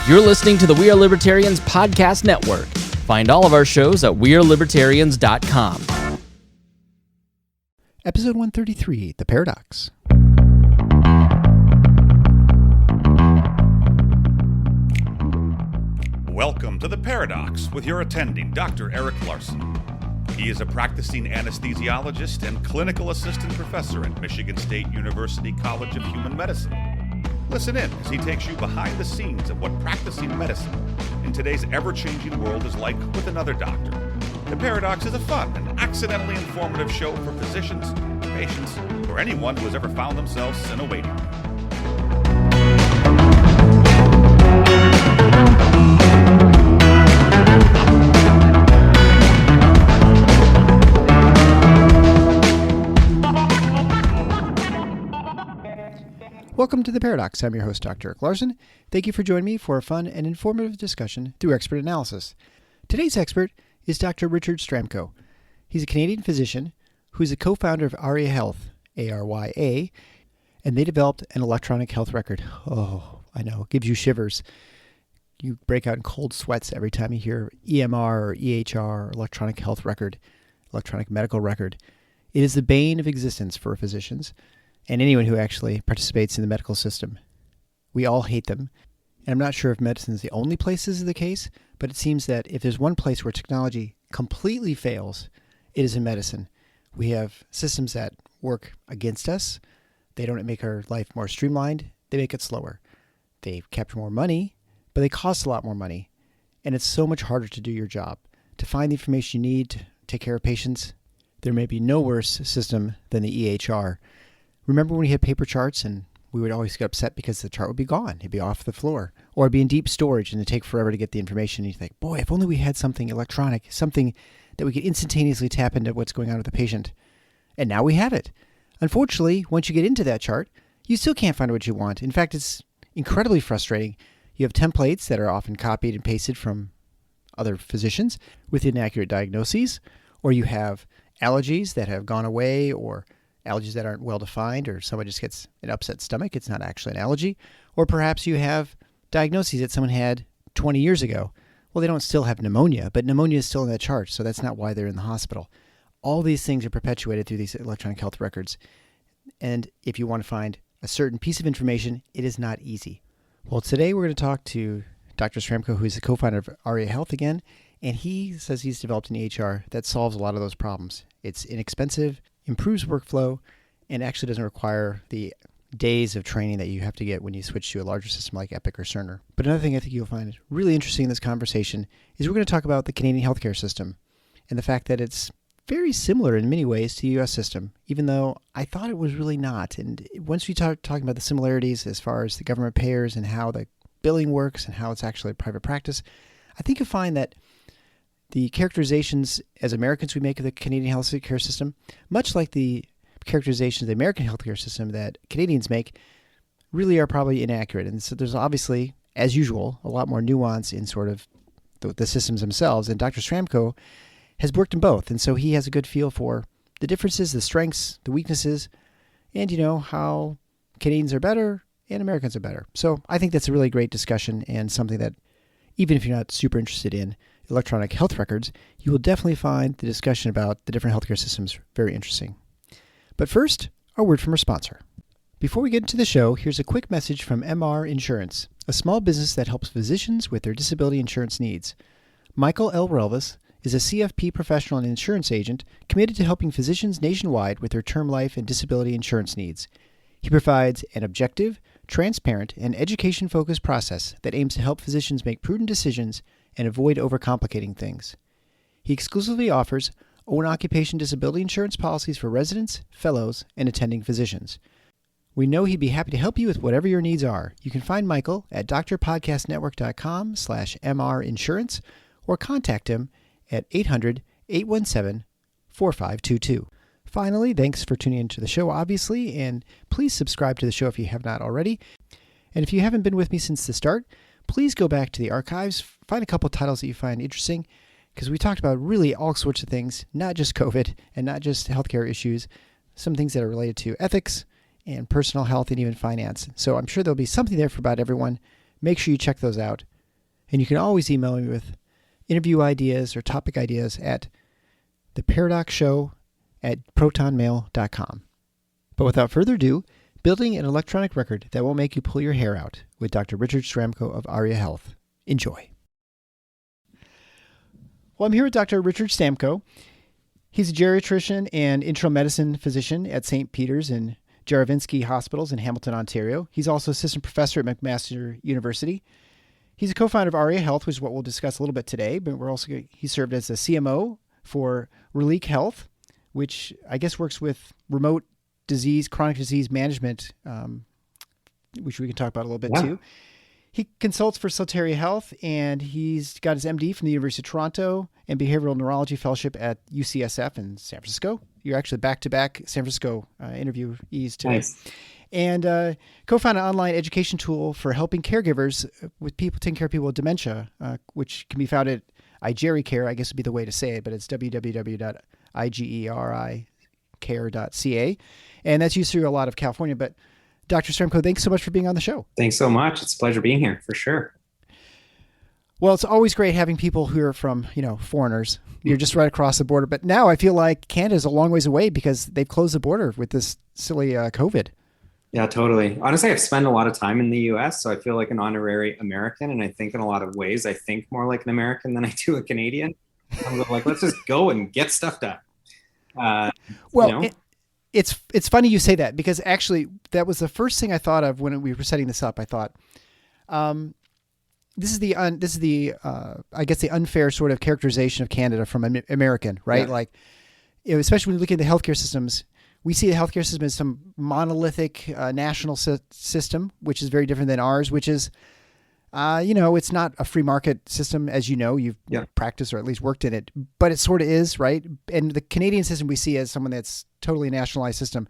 You're listening to the We Are Libertarians podcast network. Find all of our shows at wearelibertarians.com. Episode 133, The Paradox. Welcome to The Paradox with your attending, Dr. Eric Larson. He is a practicing anesthesiologist and clinical assistant professor at Michigan State University College of Human Medicine. Listen in as he takes you behind the scenes of what practicing medicine in today's ever-changing world is like with another doctor. The Paradox is a fun and accidentally informative show for physicians, patients, or anyone who has ever found themselves in a waiting room. Welcome to The Paradox. I'm your host, Dr. Eric Larson. Thank you for joining me for a fun and informative discussion through expert analysis. Today's expert is Dr. Richard Sztramko. He's a Canadian physician who's a co-founder of Arya Health, A-R-Y-A, and they developed an electronic health record. Oh, I know, it gives you shivers. You break out in cold sweats every time you hear EMR or EHR, electronic health record, electronic medical record. It is the bane of existence for physicians and anyone who actually participates in the medical system. We all hate them. And I'm not sure if medicine is the only place this is the case, but it seems that if there's one place where technology completely fails, it is in medicine. We have systems that work against us. They don't make our life more streamlined. They make it slower. They capture more money, but they cost a lot more money. And it's so much harder to do your job. To find the information you need to take care of patients, there may be no worse system than the EHR. Remember when we had paper charts and we would always get upset because the chart would be gone. It'd be off the floor or it'd be in deep storage and it'd take forever to get the information. And you think, boy, if only we had something electronic, something that we could instantaneously tap into what's going on with the patient. And now we have it. Unfortunately, once you get into that chart, you still can't find what you want. In fact, it's incredibly frustrating. You have templates that are often copied and pasted from other physicians with inaccurate diagnoses, or you have allergies that have gone away, or allergies that aren't well defined, or someone just gets an upset stomach. It's not actually an allergy. Or perhaps you have diagnoses that someone had 20 years ago. Well, they don't still have pneumonia, but pneumonia is still in that chart, so that's not why they're in the hospital. All these things are perpetuated through these electronic health records. And if you want to find a certain piece of information, it is not easy. Well, today we're going to talk to Dr. Sztramko, who's the co-founder of Arya Health again, and he says he's developed an EHR that solves a lot of those problems. It's inexpensive, improves workflow, and actually doesn't require the days of training that you have to get when you switch to a larger system like Epic or Cerner. But another thing I think you'll find really interesting in this conversation is we're going to talk about the Canadian healthcare system and the fact that it's very similar in many ways to the U.S. system, even though I thought it was really not. And once we start talking about the similarities as far as the government payers and how the billing works and how it's actually private practice, I think you'll find that the characterizations as Americans we make of the Canadian healthcare system, much like the characterizations of the American healthcare system that Canadians make, really are probably inaccurate. And so there's obviously, as usual, a lot more nuance in sort of the systems themselves. And Dr. Sztramko has worked in both. And so he has a good feel for the differences, the strengths, the weaknesses, and, how Canadians are better and Americans are better. So I think that's a really great discussion and something that, even if you're not super interested in electronic health records, you will definitely find the discussion about the different healthcare systems very interesting. But first, a word from our sponsor. Before we get into the show, here's a quick message from MR Insurance, a small business that helps physicians with their disability insurance needs. Michael L. Relvis is a CFP professional and insurance agent committed to helping physicians nationwide with their term life and disability insurance needs. He provides an objective, transparent, and education-focused process that aims to help physicians make prudent decisions and avoid overcomplicating things. He exclusively offers own occupation disability insurance policies for residents, fellows, and attending physicians. We know he'd be happy to help you with whatever your needs are. You can find Michael at drpodcastnetwork.com/mrinsurance or contact him at 800-817-4522. Finally, thanks for tuning into the show, obviously, and please subscribe to the show if you have not already. And if you haven't been with me since the start, please go back to the archives, find a couple titles that you find interesting, because we talked about really all sorts of things, not just COVID and not just healthcare issues, some things that are related to ethics and personal health and even finance. So I'm sure there'll be something there for about everyone. Make sure you check those out. And you can always email me with interview ideas or topic ideas at theparadoxshow@protonmail.com. But without further ado, building an electronic record that won't make you pull your hair out with Dr. Richard Sztramko of Arya Health. Enjoy. Well, I'm here with Dr. Richard Sztramko. He's a geriatrician and internal medicine physician at St. Peter's and Jaravinsky Hospitals in Hamilton, Ontario. He's also assistant professor at McMaster University. He's a co-founder of Arya Health, which is what we'll discuss a little bit today, but he served as a CMO for Relique Health, which I guess works with remote disease, chronic disease management, which we can talk about a little bit too. He consults for Solitaria Health, and he's got his MD from the University of Toronto and behavioral neurology fellowship at UCSF in San Francisco. You're actually back-to-back San Francisco interviewees today. Nice. And co-founded an online education tool for helping caregivers with people taking care of people with dementia, which can be found at iGeriCare, I guess would be the way to say it, but it's www.igericare.ca. And that's used through a lot of California. But Dr. Sztramko, thanks so much for being on the show. Thanks so much. It's a pleasure being here, for sure. Well, it's always great having people who are from, foreigners. You're just right across the border. But now I feel like Canada's a long ways away because they've closed the border with this silly COVID. Yeah, totally. Honestly, I've spent a lot of time in the US, so I feel like an honorary American. And I think in a lot of ways, I think more like an American than I do a Canadian. I'm like, let's just go and get stuff done. It's funny you say that, because actually that was the first thing I thought of when we were setting this up. I thought, this is the I guess the unfair sort of characterization of Canada from an American, right? Yeah. Like, especially when you look at the healthcare systems, we see the healthcare system as some monolithic national system, which is very different than ours, which is, it's not a free market system, as you've practiced or at least worked in it, but it sort of is, right? And the Canadian system we see as someone that's totally nationalized system.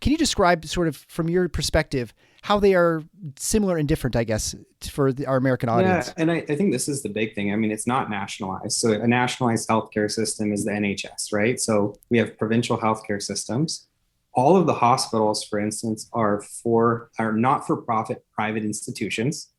Can you describe sort of from your perspective how they are similar and different, I guess, for our American audience? Yeah, and I think this is the big thing. I mean, it's not nationalized. So a nationalized healthcare system is the NHS, right? So we have provincial healthcare systems. All of the hospitals, for instance, are not-for-profit private institutions.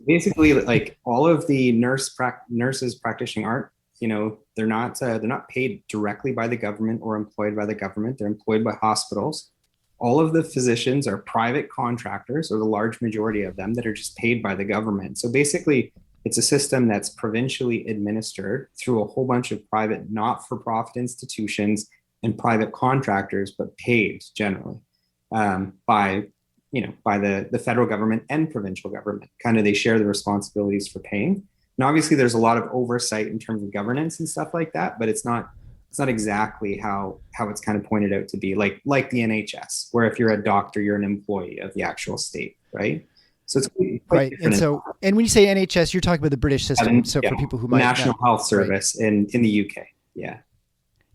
Basically, like all of the nurses practicing aren't, they're not paid directly by the government or employed by the government. They're employed by hospitals. All of the physicians are private contractors, or the large majority of them, that are just paid by the government. So basically, it's a system that's provincially administered through a whole bunch of private not-for-profit institutions and private contractors, but paid generally by the federal government and provincial government. Kind of they share the responsibilities for paying. And obviously there's a lot of oversight in terms of governance and stuff like that, but it's not exactly how it's kind of pointed out to be, like the NHS, where if you're a doctor, you're an employee of the actual state, right? So it's quite right. And when you say NHS, you're talking about the British system. For people who might National Health Service in the UK. Yeah.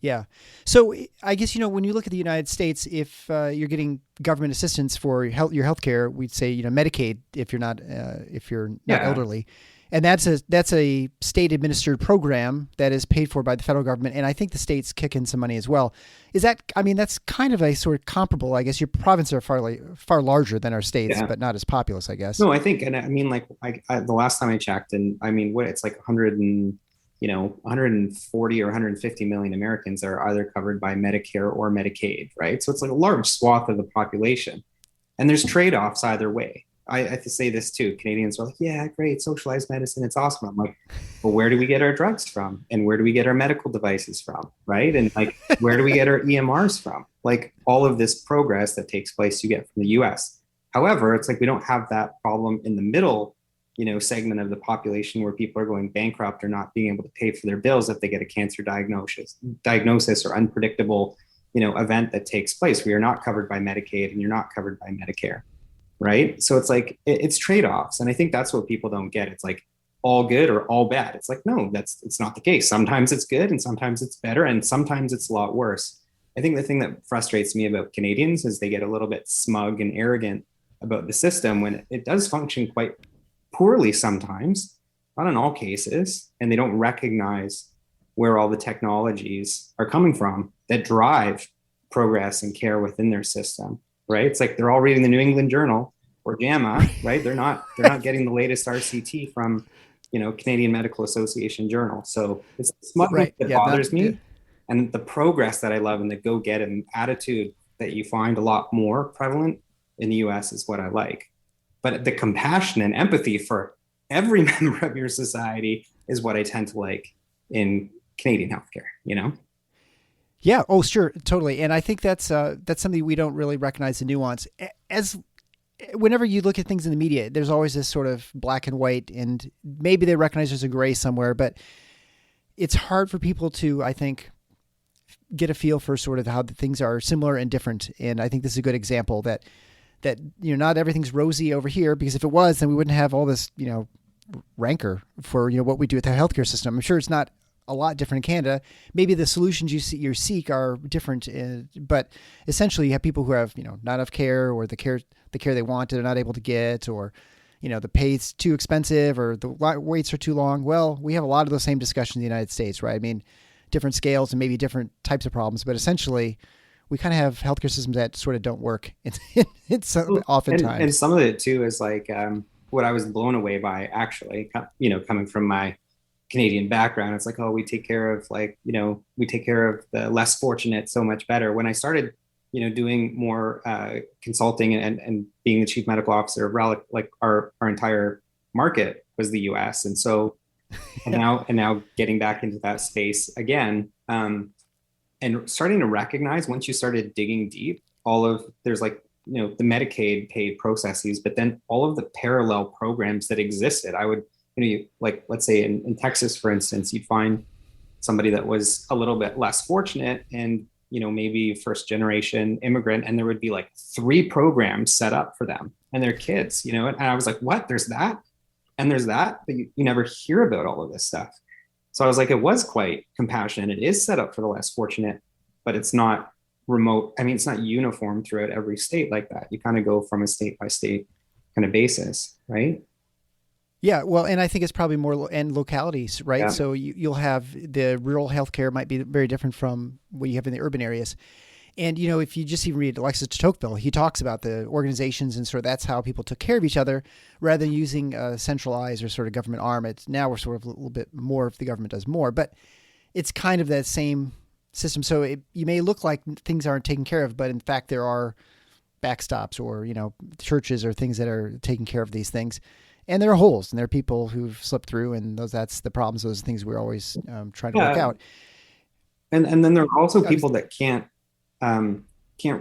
Yeah. So I guess, when you look at the United States, if you're getting government assistance for your healthcare, we'd say, Medicaid, if you're not elderly. And that's a state administered program that is paid for by the federal government. And I think the states kick in some money as well. That's kind of a sort of comparable, I guess. Your provinces are far larger than our states, but not as populous, I guess. No, I think, and I mean, like the last time I checked, and I mean, it's like 140 or 150 million Americans are either covered by Medicare or Medicaid, right? So it's like a large swath of the population. And there's trade-offs either way. I have to say this too. Canadians are like, yeah, great, socialized medicine, it's awesome. I'm like, well, where do we get our drugs from? And where do we get our medical devices from, right? And like, where do we get our EMRs from? Like all of this progress that takes place you get from the US. However, it's like we don't have that problem in the middle segment of the population where people are going bankrupt or not being able to pay for their bills if they get a cancer diagnosis or unpredictable, event that takes place. We are not covered by Medicaid and you're not covered by Medicare, right? So it's like, it's trade-offs. And I think that's what people don't get. It's like all good or all bad. It's like, no, it's not the case. Sometimes it's good and sometimes it's better and sometimes it's a lot worse. I think the thing that frustrates me about Canadians is they get a little bit smug and arrogant about the system when it does function quite poorly sometimes, not in all cases, and they don't recognize where all the technologies are coming from that drive progress and care within their system, right? It's like they're all reading the New England Journal or JAMA, right? They're not getting the latest RCT from Canadian Medical Association journal. So it's a smugglers that bothers me. And the progress that I love and the go-get and attitude that you find a lot more prevalent in the US is what I like. But the compassion and empathy for every member of your society is what I tend to like in Canadian healthcare, Yeah. Oh, sure. Totally. And I think that's something we don't really recognize the nuance. Whenever you look at things in the media, there's always this sort of black and white, and maybe they recognize there's a gray somewhere, but it's hard for people to, I think, get a feel for sort of how the things are similar and different. And I think this is a good example that not everything's rosy over here, because if it was, then we wouldn't have all this, rancor for, what we do with the healthcare system. I'm sure it's not a lot different in Canada. Maybe the solutions you seek are different, but essentially you have people who have, not enough care, or the care they want they're not able to get, or, the pay's too expensive, or the waits are too long. Well, we have a lot of those same discussions in the United States, right? I mean, different scales and maybe different types of problems, but essentially we kind of have healthcare systems that sort of don't work. It's oftentimes. And some of it too is like what I was blown away by, actually, coming from my Canadian background. It's like, oh, we take care of the less fortunate so much better. When I started, doing more consulting and being the chief medical officer of like our entire market was the US. And so, and now getting back into that space again, and starting to recognize, once you started digging deep, there's like, the Medicaid paid processes, but then all of the parallel programs that existed. I would, like, let's say in Texas, for instance, you'd find somebody that was a little bit less fortunate and, maybe first generation immigrant, and there would be like 3 programs set up for them and their kids, and I was like, what? There's that? And there's that, but you never hear about all of this stuff. So I was like, it was quite compassionate. It is set up for the less fortunate, but it's not remote. I mean, it's not uniform throughout every state like that. You kind of go from a state by state kind of basis, right? Yeah, well, and I think it's probably more and localities, right? Yeah. So you'll have the rural healthcare might be very different from what you have in the urban areas. And, if you just even read Alexis de Tocqueville, he talks about the organizations and sort of that's how people took care of each other rather than using a centralized or sort of government arm. Now we're sort of a little bit more if the government does more, but it's kind of that same system. So you may look like things aren't taken care of, but in fact there are backstops or, churches or things that are taking care of these things. And there are holes, and there are people who've slipped through, and that's the problems. Those are things we're always trying to work out. And then there are also people that can't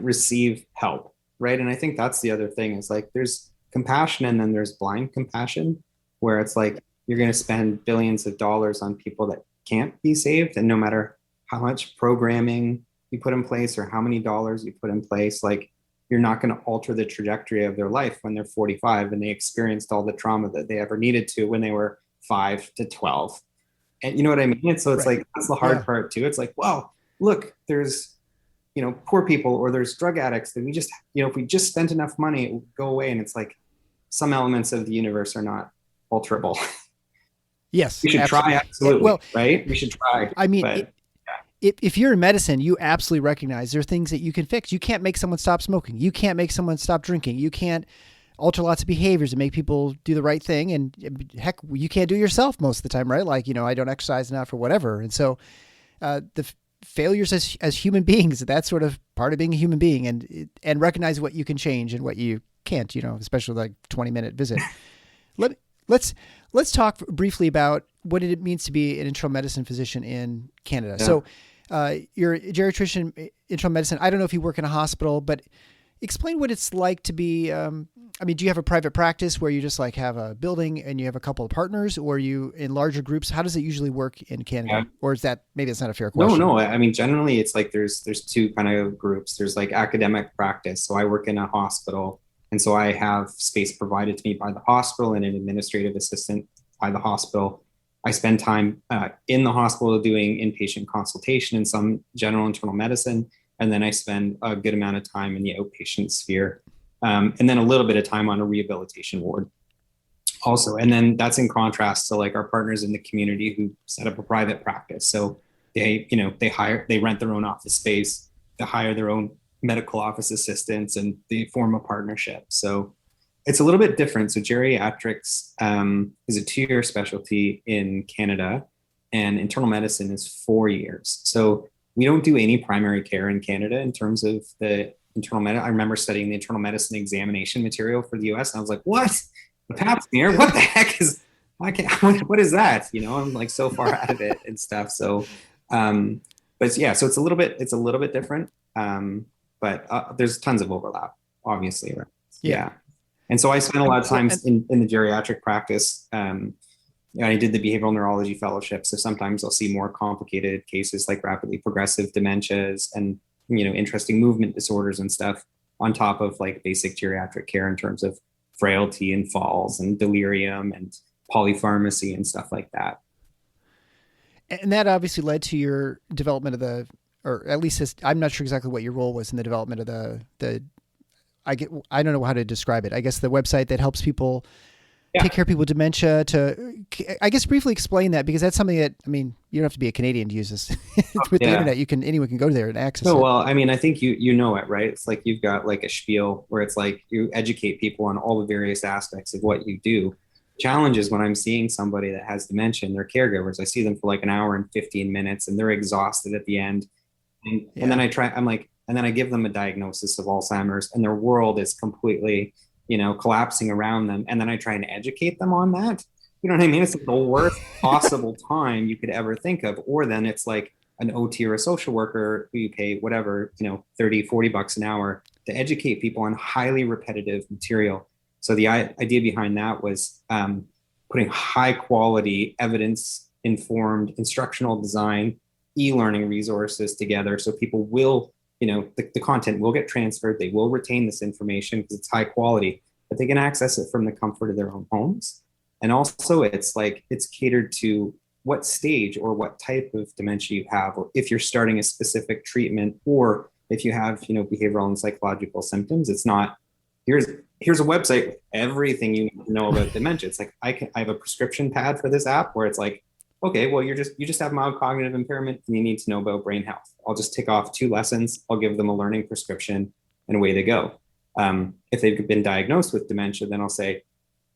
receive help, right? And I think that's the other thing is like there's compassion, and then there's blind compassion, where it's like you're going to spend billions of dollars on people that can't be saved, and no matter how much programming you put in place or how many dollars you put in place, like you're not going to alter the trajectory of their life when they're 45 and they experienced all the trauma that they ever needed to when they were 5 to 12. And you know what I mean? And so it's like, that's the hard part too. It's like, well, look, there's, poor people, or there's drug addicts that we just, if we just spent enough money, it would go away. And it's like some elements of the universe are not alterable. Yes. We should try. Absolutely. Well, right. We should try. I mean, if you're in medicine, you absolutely recognize there are things that you can fix. You can't make someone stop smoking. You can't make someone stop drinking. You can't alter lots of behaviors and make people do the right thing. And heck, you can't do it yourself most of the time, right? Like, I don't exercise enough or whatever. And so the failures as human beings, that's sort of part of being a human being, and recognize what you can change and what you can't, especially like 20-minute visit. Let's talk briefly about what it means to be an internal medicine physician in Canada. Yeah. So you're a geriatrician, internal medicine. I don't know if you work in a hospital, but explain what it's like to be, do you have a private practice where you just like have a building and you have a couple of partners, or are you in larger groups? How does it usually work in Canada? Yeah. Or is that, maybe it's not a fair question? No. I mean, generally it's like, there's 2 kind of groups. There's like academic practice. So I work in a hospital. And so I have space provided to me by the hospital and an administrative assistant by the hospital. I spend time in the hospital doing inpatient consultation and some general internal medicine. And then I spend a good amount of time in the outpatient sphere. And then a little bit of time on a rehabilitation ward also. And then that's in contrast to like our partners in the community who set up a private practice. So they rent their own office space, they hire their own medical office assistants, and they form a partnership. So It's a little bit different. So geriatrics is a 2-year specialty in Canada, and internal medicine is 4 years. So we don't do any primary care in Canada in terms of the internal medicine. I remember studying the internal medicine examination material for the US, and I was like, what? The pap smear? What the heck is, what is that? You know, I'm like so far out of it and stuff. So, but yeah, so it's a little bit different. But there's tons of overlap, obviously. Right? Yeah. And so I spent a lot of times in the geriatric practice. I did the behavioral neurology fellowship. So sometimes I'll see more complicated cases like rapidly progressive dementias and, you know, interesting movement disorders and stuff on top of like basic geriatric care in terms of frailty and falls and delirium and polypharmacy and stuff like that. And that obviously led to your development of or at least I'm not sure exactly what your role was in the development of I don't know how to describe it. I guess the website that helps people take care of people with dementia. I guess briefly explain that, because that's something that, I mean, you don't have to be a Canadian to use this. With the internet, anyone can go there and access it. Well, I mean, I think you know it, right? It's like you've got like a spiel where it's like you educate people on all the various aspects of what you do. Challenge is when I'm seeing somebody that has dementia and they're caregivers, I see them for like an hour and 15 minutes and they're exhausted at the end. And then I give them a diagnosis of Alzheimer's and their world is completely, you know, collapsing around them. And then I try and educate them on that. You know what I mean? It's like the worst possible time you could ever think of. Or then it's like an OT or a social worker who you pay whatever, you know, 30, 40 bucks an hour to educate people on highly repetitive material. So the idea behind that was putting high quality, evidence informed instructional design, e-learning resources together. So people will, you know, the content will get transferred. They will retain this information because it's high quality, but they can access it from the comfort of their own homes. And also it's catered to what stage or what type of dementia you have, or if you're starting a specific treatment, or if you have, you know, behavioral and psychological symptoms. It's not, here's a website with everything you need to know about dementia. It's like, I have a prescription pad for this app where it's like, okay, well, you just have mild cognitive impairment and you need to know about brain health. I'll just tick off 2 lessons. I'll give them a learning prescription and away they go. If they've been diagnosed with dementia, then I'll say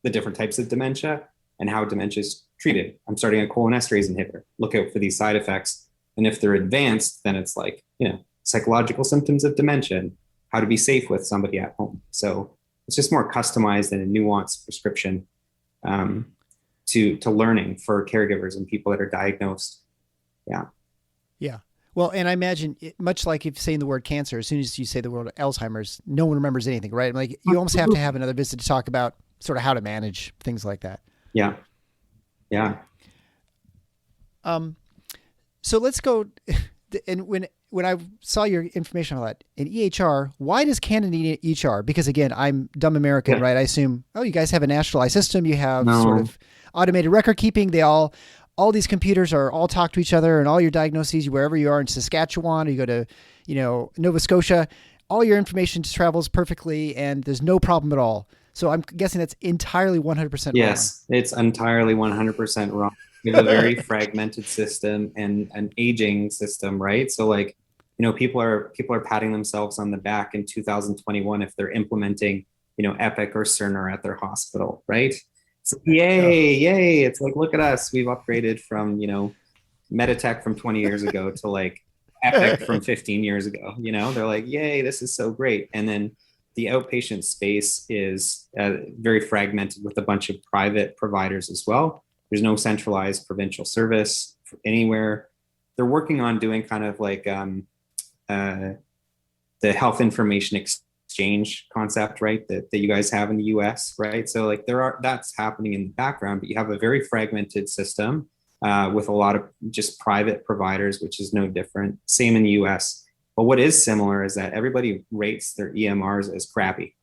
the different types of dementia and how dementia is treated. I'm starting a cholinesterase inhibitor. Look out for these side effects. And if they're advanced, then it's like, you know, psychological symptoms of dementia and how to be safe with somebody at home. So it's just more customized and a nuanced prescription to learning for caregivers and people that are diagnosed. Yeah. Yeah. Well, and I imagine much like if saying the word cancer, as soon as you say the word Alzheimer's, no one remembers anything, right? Like you almost have to have another visit to talk about sort of how to manage things like that. Yeah. Yeah. So let's go. And when I saw your information on that in EHR, why does Canada need EHR? Because again, I'm dumb American, right? I assume, you guys have a nationalized system. You have sort of automated record keeping. All these computers are all talk to each other, and all your diagnoses, wherever you are in Saskatchewan, or you go to, you know, Nova Scotia, all your information just travels perfectly and there's no problem at all. So I'm guessing that's entirely 100% wrong. Yes, it's entirely 100% wrong. We have a very fragmented system and an aging system, right? So like, you know, people are patting themselves on the back in 2021 if they're implementing, you know, Epic or Cerner at their hospital, right? So yay. It's like, look at us. We've upgraded from, you know, Meditech from 20 years ago to like Epic from 15 years ago. You know, they're like, yay, this is so great. And then the outpatient space is very fragmented with a bunch of private providers as well. There's no centralized provincial service anywhere. They're working on doing kind of like the health information exchange concept, right? That you guys have in the US, right? So like that's happening in the background, but you have a very fragmented system with a lot of just private providers, which is no different. Same in the US. But what is similar is that everybody rates their EMRs as crappy,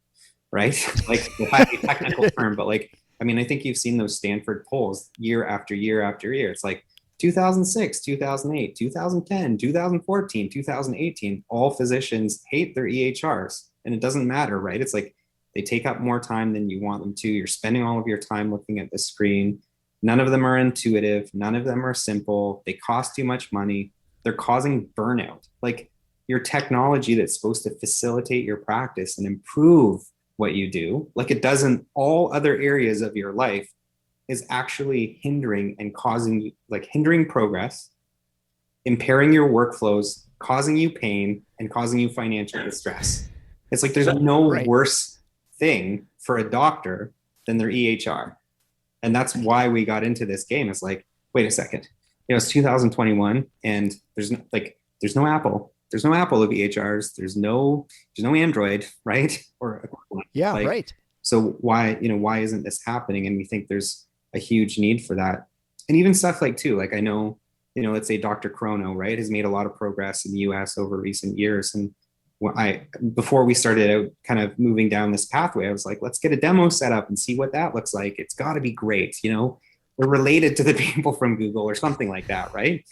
right? Like the highly technical term, but like, I mean, I think you've seen those Stanford polls year after year after year. It's like 2006, 2008, 2010, 2014, 2018, all physicians hate their EHRs. And it doesn't matter, right? It's like they take up more time than you want them to. You're spending all of your time looking at the screen. None of them are intuitive. None of them are simple. They cost too much money. They're causing burnout. Like your technology that's supposed to facilitate your practice and improve what you do, like it doesn't all other areas of your life, is actually hindering and causing you, like hindering progress, impairing your workflows, causing you pain, and causing you financial distress. It's like there's no worse thing for a doctor than their EHR. And that's why we got into this game. It's like, wait a second, it's 2021 and there's no Apple. There's no Apple of EHRs. There's no Android, right? Right. So why isn't this happening? And we think there's a huge need for that. And even stuff like too, like I know, let's say Dr. Chrono, right, has made a lot of progress in the US over recent years. And before we started out kind of moving down this pathway, I was like, let's get a demo set up and see what that looks like. It's got to be great. We're related to the people from Google or something like that, right?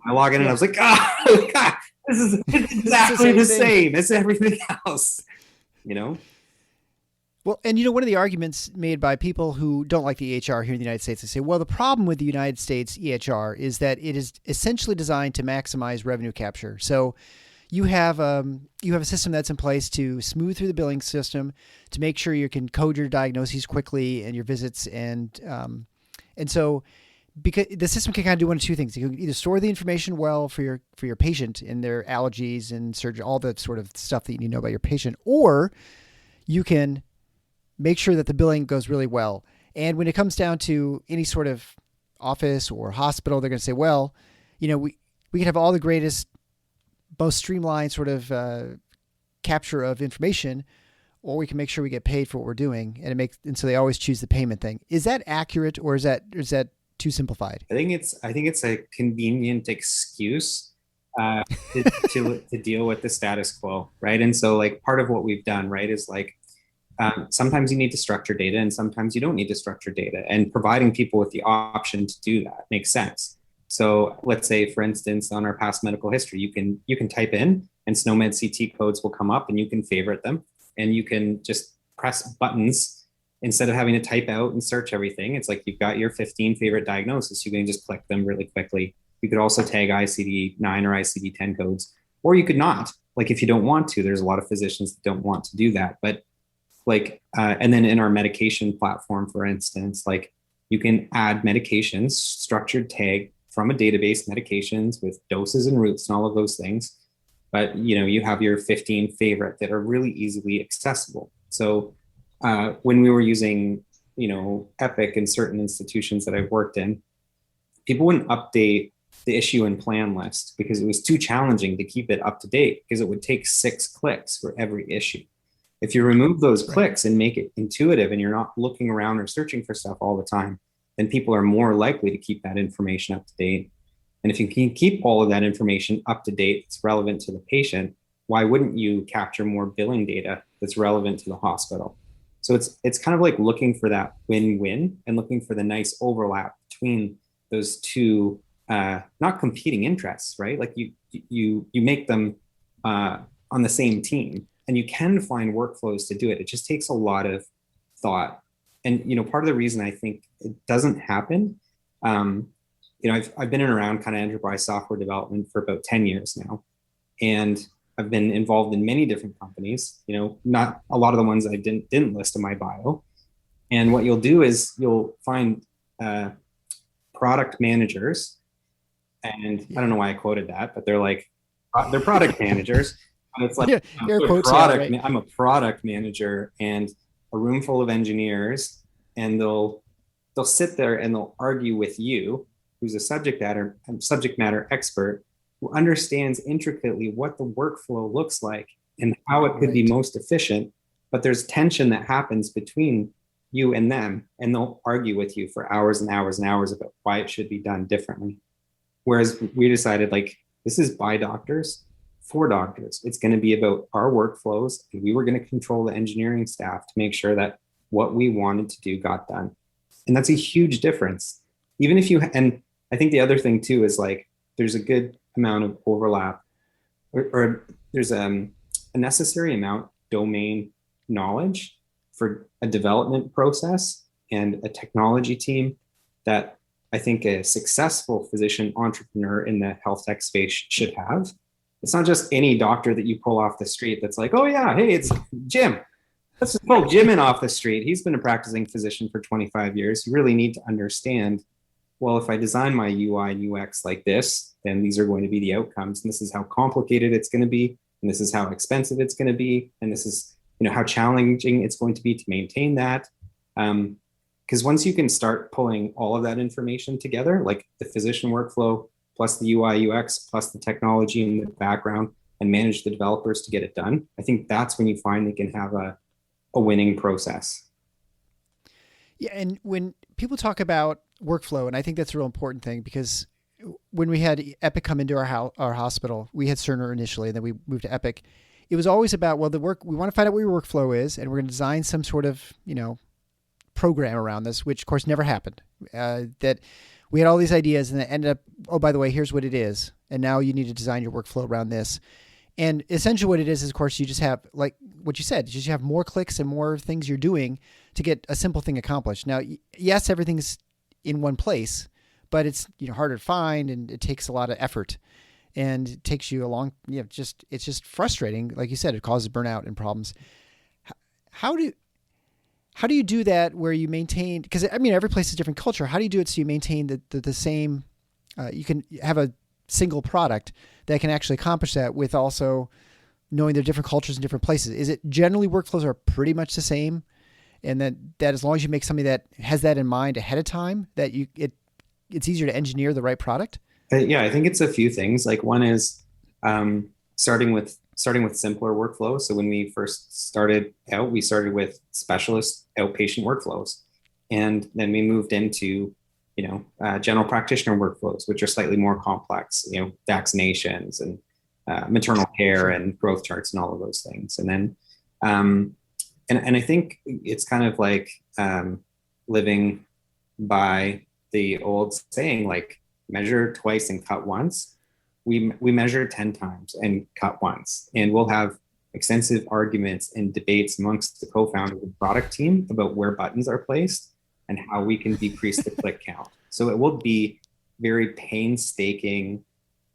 I log in and I was like, oh, God, it's exactly the same as everything else, Well, and one of the arguments made by people who don't like the EHR here in the United States, they say, well, the problem with the United States EHR is that it is essentially designed to maximize revenue capture. So you have a system that's in place to smooth through the billing system to make sure you can code your diagnoses quickly and your visits, and so because the system can kind of do one of two things. You can either store the information well for your patient and their allergies and surgery, all the sort of stuff that you need to know about your patient, or you can make sure that the billing goes really well. And when it comes down to any sort of office or hospital, they're going to say, well, we can have all the greatest, most streamlined sort of capture of information, or we can make sure we get paid for what we're doing. And so they always choose the payment thing. Is that accurate, or is that too simplified? I think it's a convenient excuse to deal with the status quo, right? And so like part of what we've done, right, is like sometimes you need to structure data and sometimes you don't need to structure data, and providing people with the option to do that makes sense. So let's say, for instance, on our past medical history, you can type in and SNOMED CT codes will come up and you can favorite them, and you can just press buttons instead of having to type out and search everything. It's like you've got your 15 favorite diagnoses. You can just click them really quickly. You could also tag ICD-9 or ICD-10 codes, or you could not. Like if you don't want to, there's a lot of physicians that don't want to do that. But and then in our medication platform, for instance, like you can add medications, structured tag from a database, medications with doses and routes and all of those things. But, you have your 15 favorite that are really easily accessible. So when we were using, Epic in certain institutions that I've worked in, people wouldn't update the issue and plan list because it was too challenging to keep it up to date, because it would take 6 clicks for every issue. If you remove those clicks and make it intuitive and you're not looking around or searching for stuff all the time, then people are more likely to keep that information up to date. And if you can keep all of that information up to date that's relevant to the patient, why wouldn't you capture more billing data that's relevant to the hospital? So it's kind of like looking for that win-win and looking for the nice overlap between those two not competing interests, right? Like you make them on the same team. And you can find workflows to do it. It just takes a lot of thought. And, part of the reason I think it doesn't happen, I've been around kind of enterprise software development for about 10 years now. And I've been involved in many different companies, not a lot of the ones I didn't list in my bio. And what you'll do is you'll find product managers. And I don't know why I quoted that, but they're product managers. And it's like, I'm a product manager and a room full of engineers, and they'll sit there and they'll argue with you, who's a subject matter expert, who understands intricately what the workflow looks like and how it could be most efficient. But there's tension that happens between you and them, and they'll argue with you for hours and hours and hours about why it should be done differently. Whereas we decided, this is by doctors, for doctors. It's going to be about our workflows, and we were going to control the engineering staff to make sure that what we wanted to do got done. And that's a huge difference. Even if and I think the other thing too is there's a good amount of overlap, or there's a necessary amount of domain knowledge for a development process and a technology team that I think a successful physician entrepreneur in the health tech space should have. It's not just any doctor that you pull off the street that's like, oh yeah, hey, it's Jim. Let's just pull Jim in off the street. He's been a practicing physician for 25 years. You really need to understand, well, if I design my UI and UX like this, then these are going to be the outcomes. And this is how complicated it's going to be. And this is how expensive it's going to be. And this is, how challenging it's going to be to maintain that. Because once you can start pulling all of that information together, like the physician workflow, plus the UI, UX, plus the technology in the background, and manage the developers to get it done, I think that's when you finally can have a winning process. Yeah, and when people talk about workflow, and I think that's a real important thing, because when we had Epic come into our hospital, we had Cerner initially, and then we moved to Epic. It was always about, well, we want to find out what your workflow is, and we're going to design some sort of, program around this, which of course never happened. That we had all these ideas, and it ended up, oh, by the way, here's what it is, and now you need to design your workflow around this. And essentially what it is, of course, you just have, like what you said, you have more clicks and more things you're doing to get a simple thing accomplished. Now, yes, everything's in one place, but it's harder to find, and it takes a lot of effort, and it takes you a long, it's just frustrating. Like you said, it causes burnout and problems. How do you do that where you maintain, because every place is a different culture. How do you do it so you maintain the same, you can have a single product that can actually accomplish that with also knowing there are different cultures in different places? Is it generally workflows are pretty much the same, and that as long as you make something that has that in mind ahead of time, that it's easier to engineer the right product? Yeah, I think it's a few things. Like one is starting with simpler workflows. So when we first started out, we started with specialist outpatient workflows, and then we moved into general practitioner workflows, which are slightly more complex, vaccinations and maternal care and growth charts and all of those things. And then, and I think it's kind of like living by the old saying, like, measure twice and cut once. We measure 10 times and cut once, and we'll have extensive arguments and debates amongst the co-founders of the product team about where buttons are placed and how we can decrease the click count. So it will be very painstaking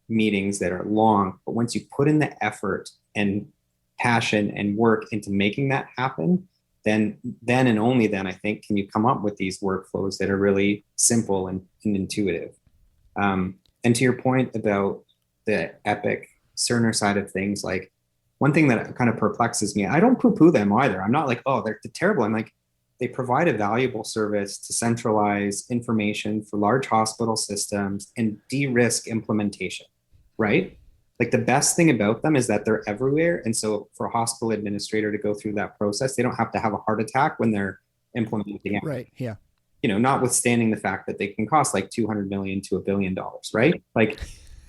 meetings that are long, but once you put in the effort and passion and work into making that happen, then and only then, I think, can you come up with these workflows that are really simple and intuitive. And to your point about the Epic Cerner side of things, like one thing that kind of perplexes me, I don't poo-poo them either. I'm not like, oh, they're terrible. I'm like, they provide a valuable service to centralize information for large hospital systems and de-risk implementation, right? Like the best thing about them is that they're everywhere. And so for a hospital administrator to go through that process, they don't have to have a heart attack when they're implementing it. Right, yeah. Notwithstanding the fact that they can cost like $200 million to $1 billion, right? Like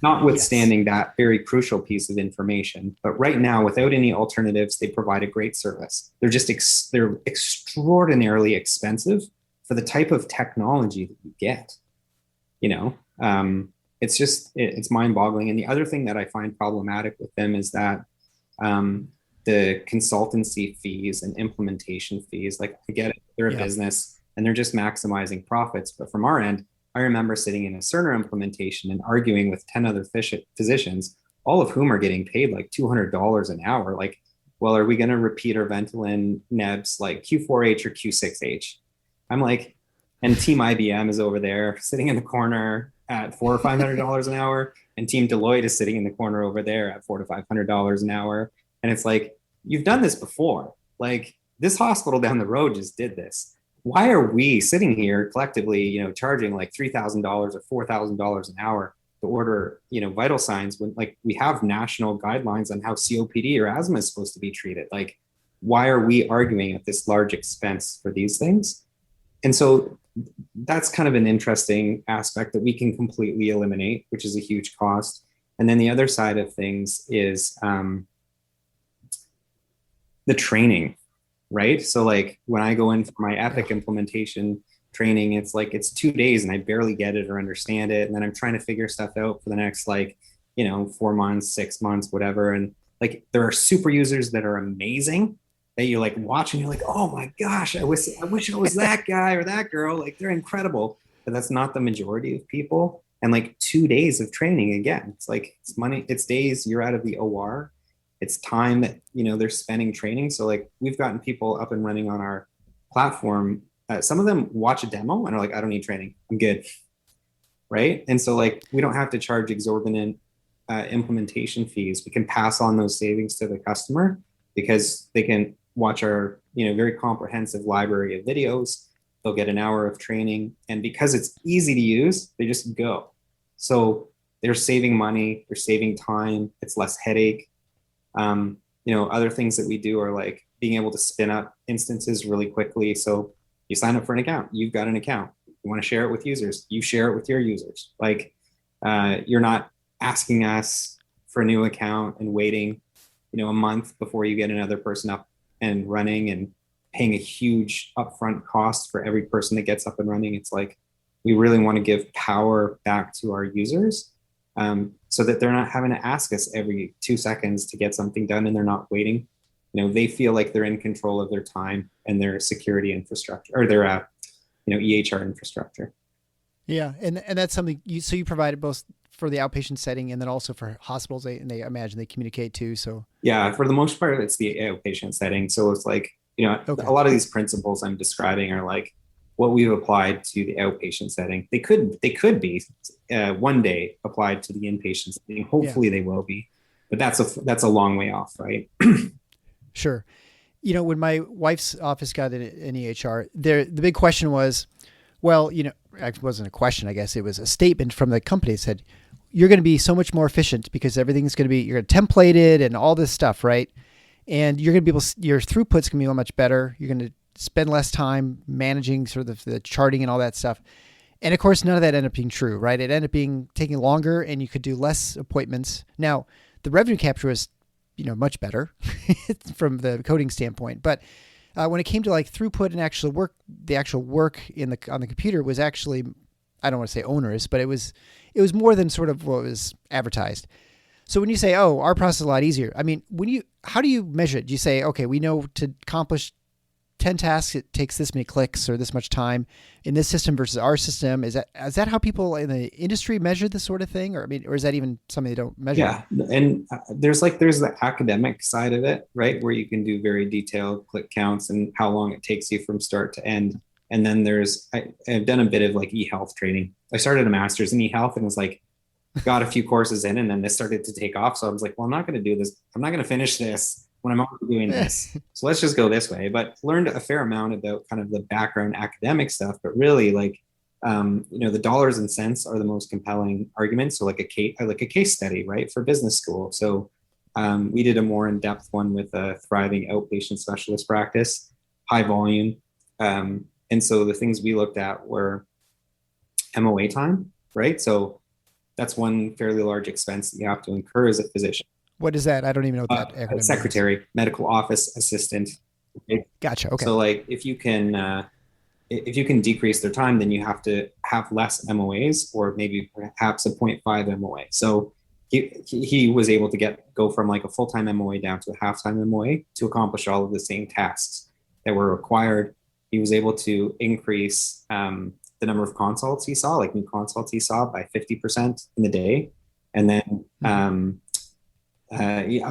notwithstanding that very crucial piece of information. But right now, without any alternatives, they provide a great service. They're just, they're extraordinarily expensive for the type of technology that you get, it's mind boggling. And the other thing that I find problematic with them is that the consultancy fees and implementation fees, like I get it, they're a business and they're just maximizing profits. But from our end, I remember sitting in a Cerner implementation and arguing with 10 other physicians, all of whom are getting paid like $200 an hour. Like, well, are we going to repeat our Ventolin nebs like Q4H or Q6H? I'm like, and Team IBM is over there sitting in the corner at $400 or $500 an hour, and Team Deloitte is sitting in the corner over there at $400 to $500 an hour. And it's like, you've done this before. Like this hospital down the road just did this. Why are we sitting here collectively, charging like $3,000 or $4,000 an hour to order, vital signs when like we have national guidelines on how COPD or asthma is supposed to be treated? Like, why are we arguing at this large expense for these things? And so that's kind of an interesting aspect that we can completely eliminate, which is a huge cost. And then the other side of things is the training. Right. So like when I go in for my Epic implementation training, it's like, it's 2 days and I barely get it or understand it. And then I'm trying to figure stuff out for the next 4 months, 6 months, whatever. And like, there are super users that are amazing that you like watch and you're like, oh my gosh, I wish I was that guy or that girl. Like they're incredible, but that's not the majority of people. And like 2 days of training, again, it's like, it's money, it's days you're out of the OR. It's time that, they're spending training. So like we've gotten people up and running on our platform. Some of them watch a demo and are like, I don't need training. I'm good. Right. And so like, we don't have to charge exorbitant implementation fees. We can pass on those savings to the customer because they can watch our, very comprehensive library of videos. They'll get an hour of training. And because it's easy to use, they just go. So they're saving money, they're saving time, it's less headache. Other things that we do are like being able to spin up instances really quickly. So you sign up for an account, you've got an account. You want to share it with users, you share it with your users. Like you're not asking us for a new account and waiting, a month before you get another person up and running and paying a huge upfront cost for every person that gets up and running. It's like, we really want to give power back to our users so that they're not having to ask us every 2 seconds to get something done and they're not waiting. They feel like they're in control of their time and their security infrastructure or their, EHR infrastructure. Yeah. And that's something you provide it both for the outpatient setting and then also for hospitals. They imagine they communicate too. So yeah, for the most part, it's the outpatient setting. So it's like, okay. A lot of these principles I'm describing are like what we've applied to the outpatient setting. They could be one day applied to the inpatient setting. Hopefully they will be, but that's a long way off, right? Sure. When my wife's office got an EHR, the big question was, well, it wasn't a question, I guess it was a statement from the company that said, you're going to be so much more efficient because everything's going to be, you're going to template it and all this stuff, right? And you're going to be your throughput's going to be much better. You're going to spend less time managing sort of the charting and all that stuff. And of course, none of that ended up being true, right? It ended up taking longer and you could do less appointments. Now, the revenue capture was, much better from the coding standpoint. But when it came to like throughput and actual work, the actual work on the computer was actually, I don't want to say onerous, but it was more than sort of what was advertised. So when you say, oh, our process is a lot easier, I mean, how do you measure it? Do you say, okay, we know to accomplish 10 tasks, it takes this many clicks or this much time in this system versus our system? Is that how people in the industry measure this sort of thing? Or is that even something they don't measure? Yeah. And there's the academic side of it, right? Where you can do very detailed click counts and how long it takes you from start to end. And then I've done a bit of like e-health training. I started a master's in e-health and was like, got a few courses in and then this started to take off. So I was like, well, I'm not going to do this. I'm not going to finish this when I'm already doing this. So let's just go this way. But learned a fair amount about kind of the background academic stuff, but really like, the dollars and cents are the most compelling arguments. So like a case study, right? For business school. So we did a more in-depth one with a thriving outpatient specialist practice, high volume. And so the things we looked at were MOA time, right? So that's one fairly large expense that you have to incur as a physician. What is that? I don't even know what that acronym secretary, is. Medical office assistant. Okay? Gotcha. Okay. So like if you can decrease their time, then you have to have less MOAs or maybe perhaps a 0.5 MOA. So he was able to go from like a full-time MOA down to a half-time MOA to accomplish all of the same tasks that were required. He was able to increase the number of consults he saw, like new consults he saw, by 50% in the day. And then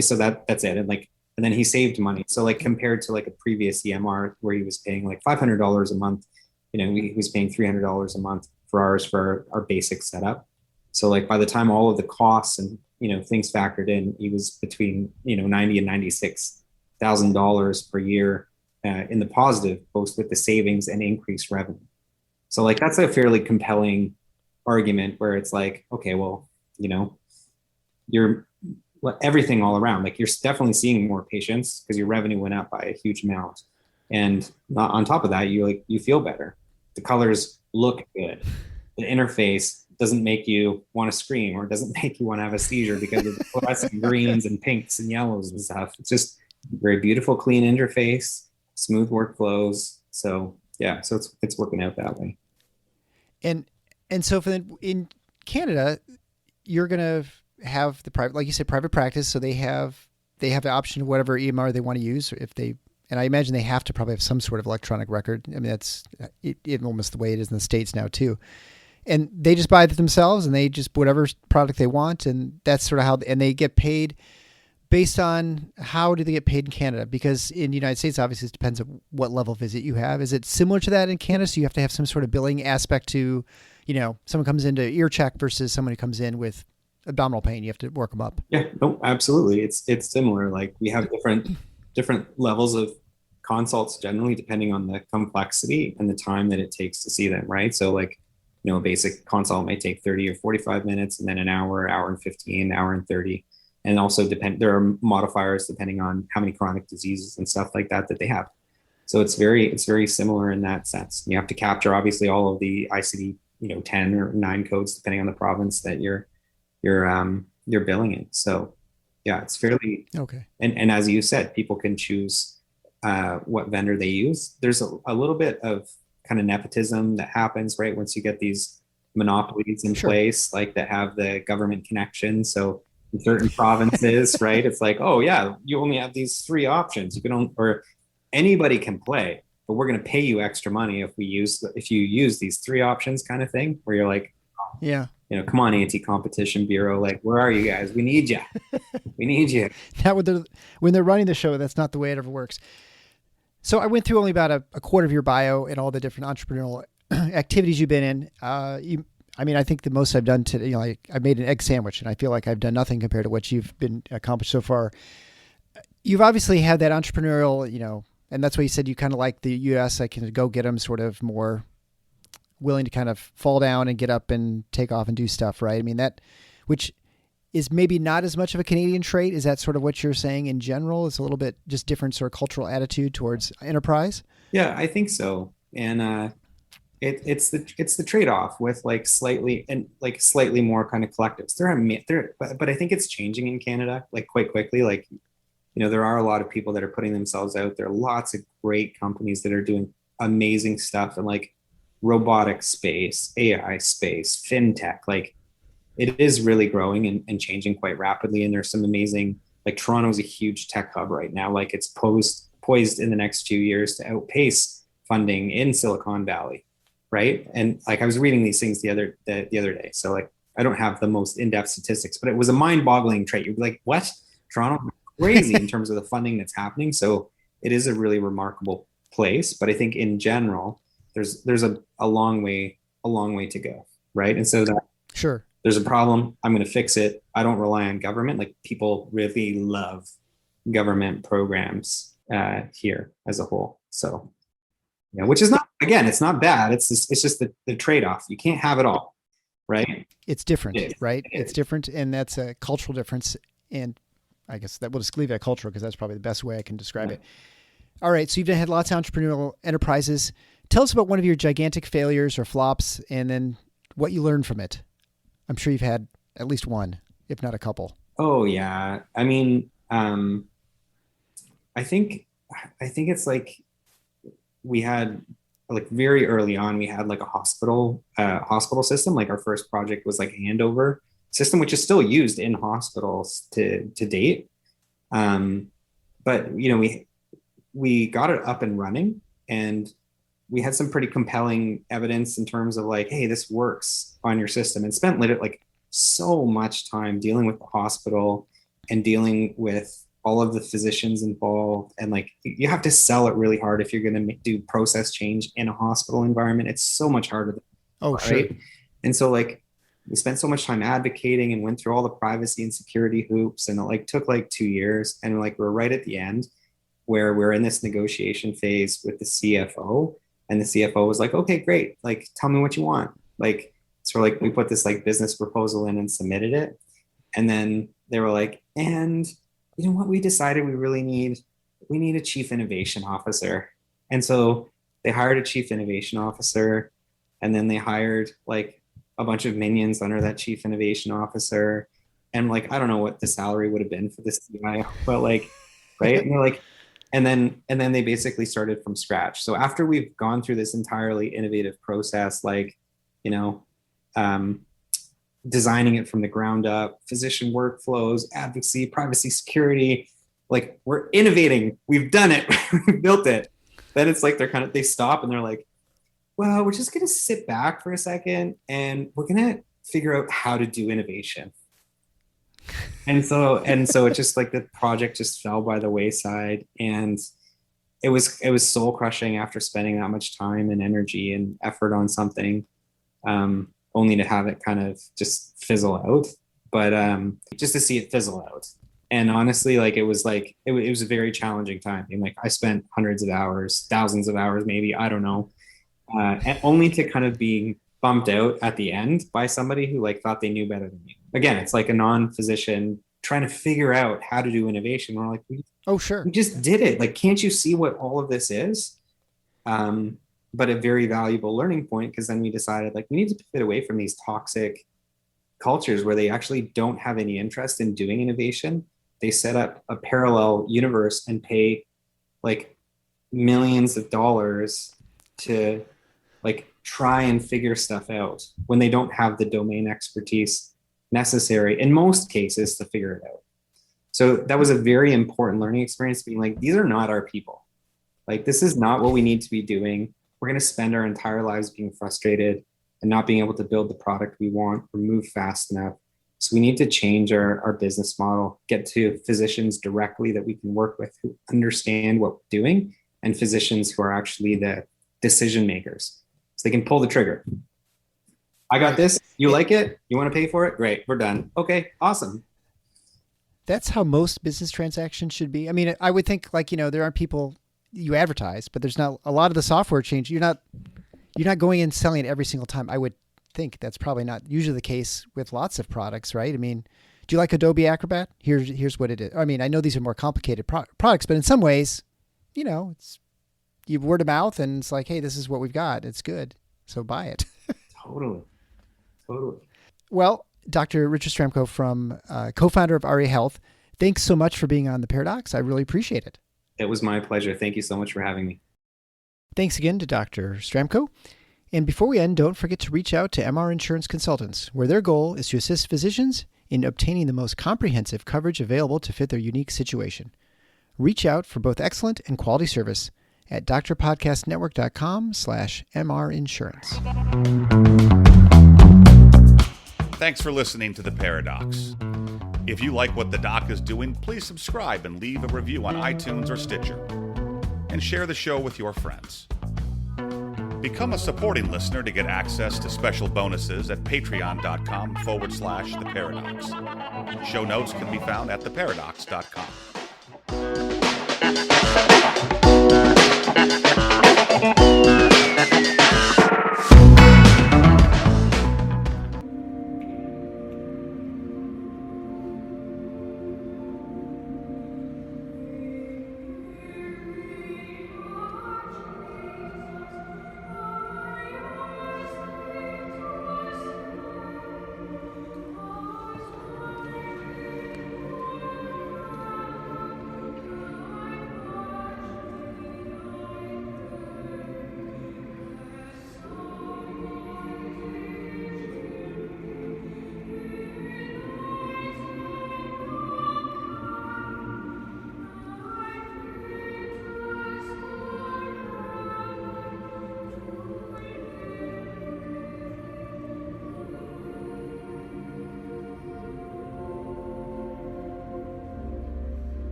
so that's it. And then he saved money. So like compared to like a previous EMR where he was paying like $500 a month, he was paying $300 a month for ours for our basic setup. So like by the time all of the costs and things factored in, he was between $90,000 and $96,000 per year in the positive, both with the savings and increased revenue. So like that's a fairly compelling argument where it's like, okay, well, you're everything all around. Like you're definitely seeing more patients because your revenue went up by a huge amount, and on top of that, you feel better. The colors look good. The interface doesn't make you want to scream or doesn't make you want to have a seizure because of the fluorescent greens and pinks and yellows and stuff. It's just a very beautiful, clean interface, smooth workflows. So yeah, so it's working out that way. And so in Canada, you're gonna have the private, like you said, private practice. So they have the option of whatever EMR they want to use. And I imagine they have to probably have some sort of electronic record. I mean, that's almost the way it is in the States now too. And they just buy it themselves and they just whatever product they want. And that's sort of how, and they get paid based on how do they get paid in Canada? Because in the United States, obviously, it depends on what level visit you have. Is it similar to that in Canada? So you have to have some sort of billing aspect to, someone comes into ear check versus someone who comes in with abdominal pain. You have to work them up. Yeah, no, absolutely. It's similar. Like we have different levels of consults generally depending on the complexity and the time that it takes to see them, right? So like, a basic consult may take 30 or 45 minutes, and then an hour and 15, hour and 30. And also there are modifiers depending on how many chronic diseases and stuff like that they have. So it's very similar in that sense. You have to capture obviously all of the ICD, 10 or 9 codes depending on the province that you're billing in. So yeah, it's fairly okay. And as you said, people can choose what vendor they use. There's a little bit of kind of nepotism that happens, right? Once you get these monopolies in place, like that have the government connection. So in certain provinces, right, it's like, oh yeah, you only have these 3 options. Or anybody can play, but we're going to pay you extra money if you use these 3 options, kind of thing, where you're like, yeah, come on, anti-competition bureau, like, where are you guys? We need you. We need you. Now when they're running the show, that's not the way it ever works. So I went through only about a quarter of your bio and all the different entrepreneurial activities you've been in. I think the most I've done today, I made an egg sandwich, and I feel like I've done nothing compared to what you've been accomplished so far. You've obviously had that entrepreneurial, and that's why you said you kind of like the U.S. I can go get them sort of more willing to kind of fall down and get up and take off and do stuff, right? I mean, which is maybe not as much of a Canadian trait. Is that sort of what you're saying in general? It's a little bit just different sort of cultural attitude towards enterprise? Yeah, I think so. And it's the trade-off with slightly more kind of collectives. But I think it's changing in Canada quite quickly. There are a lot of people that are putting themselves out there. Lots of great companies that are doing amazing stuff in robotic space, AI space, fintech. It is really growing and changing quite rapidly. And there's some amazing, Toronto's a huge tech hub right now. It's poised in the next few years to outpace funding in Silicon Valley, right? And I was reading these things the other day. So I don't have the most in-depth statistics, but it was a mind-boggling trait. You'd be like, what? Toronto crazy in terms of the funding that's happening. So it is a really remarkable place. But I think in general, there's a long way to go, right? And so that sure. There's a problem, I'm going to fix it. I don't rely on government. People really love government programs here as a whole. So, which is not, again, it's not bad. It's just the trade-off. You can't have it all, right? It's different, right? It's different, and that's a cultural difference. And I guess that we'll just leave that cultural because that's probably the best way I can describe it. All right, so you've had lots of entrepreneurial enterprises. Tell us about one of your gigantic failures or flops, and then what you learned from it. I'm sure you've had at least one, if not a couple. Oh yeah. I mean, I think it's we had very early on, we had a hospital system. Our first project was a handover system, which is still used in hospitals to date. But we got it up and running, and we had some pretty compelling evidence in terms of hey, this works on your system, and spent so much time dealing with the hospital and dealing with all of the physicians involved. And you have to sell it really hard if you're going to do process change in a hospital environment. It's so much harder. Oh, right? Sure. And so we spent so much time advocating and went through all the privacy and security hoops, and it took 2 years. And we're right at the end where we're in this negotiation phase with the CFO. And the CFO was like, okay, great. Tell me what you want. So we put this business proposal in and submitted it. And then they were like, and you know what? We decided we need a chief innovation officer. And so they hired a chief innovation officer, and then they hired a bunch of minions under that chief innovation officer. And I don't know what the salary would have been for this CIO, but right. And they're and then they basically started from scratch. So after we've gone through this entirely innovative process, designing it from the ground up, physician workflows, advocacy, privacy, security, we're innovating, we've done it, we've built it. Then it's they stop and they're well, we're just going to sit back for a second and we're going to figure out how to do innovation. And so it just like the project just fell by the wayside, and it was soul crushing after spending that much time and energy and effort on something, only to have it kind of just fizzle out. But just to see it fizzle out. And honestly, like it was a very challenging time. And like I spent hundreds of hours, thousands of hours, maybe, I don't know, and only to kind of be bumped out at the end by somebody who like thought they knew better than me. Again, it's like a non-physician trying to figure out how to do innovation. We're like, oh, sure, we just did it. Like, can't you see what all of this is? But a very valuable learning point, because then we decided like we need to pivot away from these toxic cultures where they actually don't have any interest in doing innovation. They set up a parallel universe and pay like millions of dollars to like try and figure stuff out when they don't have the domain expertise necessary in most cases to figure it out. So that was a very important learning experience, being like, these are not our people. Like, this is not what we need to be doing. We're going to spend our entire lives being frustrated and not being able to build the product we want or move fast enough. So we need to change our business model, get to physicians directly that we can work with who understand what we're doing, and physicians who are actually the decision makers. So they can pull the trigger. I got this. You like it? You want to pay for it? Great. We're done. Okay, awesome. That's how most business transactions should be. I mean, I would think like, there are people you advertise, but there's not a lot of the software change. You're not going and selling it every single time. I would think that's probably not usually the case with lots of products, right? I mean, do you like Adobe Acrobat? Here's what it is. I mean, I know these are more complicated products, but in some ways, it's you word of mouth and it's like, hey, this is what we've got. It's good. So buy it. Totally. Well, Dr. Richard Sztramko, from co-founder of Arya Health, thanks so much for being on The Paradox. I really appreciate it. It was my pleasure. Thank you so much for having me. Thanks again to Dr. Sztramko. And before we end, don't forget to reach out to MR Insurance Consultants, where their goal is to assist physicians in obtaining the most comprehensive coverage available to fit their unique situation. Reach out for both excellent and quality service at drpodcastnetwork.com/MR Thanks for listening to The Paradox. If you like what the doc is doing, please subscribe and leave a review on iTunes or Stitcher. And share the show with your friends. Become a supporting listener to get access to special bonuses at patreon.com/theparadox. Show notes can be found at theparadox.com.